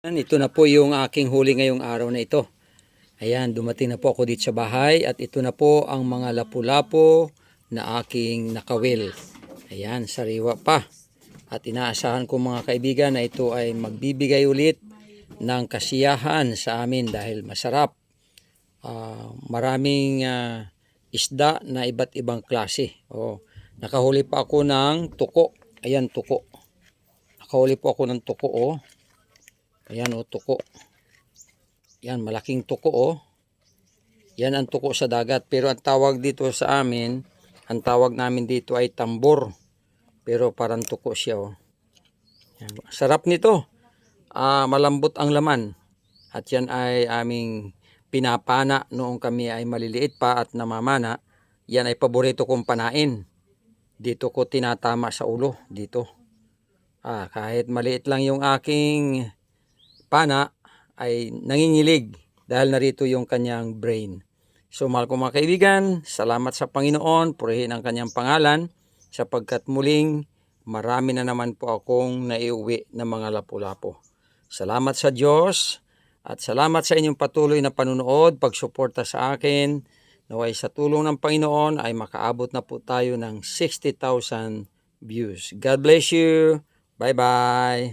Ito na po yung aking huli ngayong araw na ito. Ayan, dumating na po ako dito sa bahay at ito na po ang mga lapu-lapo na aking nakawil. Ayan, sariwa pa. At inaasahan ko mga kaibigan na ito ay magbibigay ulit ng kasiyahan sa amin dahil masarap. Maraming isda na iba't ibang klase. Nakahuli pa ako ng tuko. Ayan, tuko. Nakahuli po ako ng tuko. Ayan tuko. Yan, malaking tuko Yan ang tuko sa dagat. Pero ang tawag dito sa amin, ang tawag namin dito ay tambor. Pero parang tuko siya Yan. Sarap nito. Malambot ang laman. At yan ay aming pinapana noong kami ay maliliit pa at namamana. Yan ay paborito kong panain. Dito ko tinatama sa ulo. Dito. Kahit maliit lang yung aking pana ay nangingilig dahil narito yung kanyang brain. So mahal ko mga kaibigan, salamat sa Panginoon, purihin ang kanyang pangalan sapagkat muling marami na naman po akong naiuwi na mga lapu-lapo. Salamat sa Diyos at salamat sa inyong patuloy na panunood, pagsuporta sa akin. Naway sa tulong ng Panginoon ay makaabot na po tayo ng 60,000 views. God bless you. Bye-bye.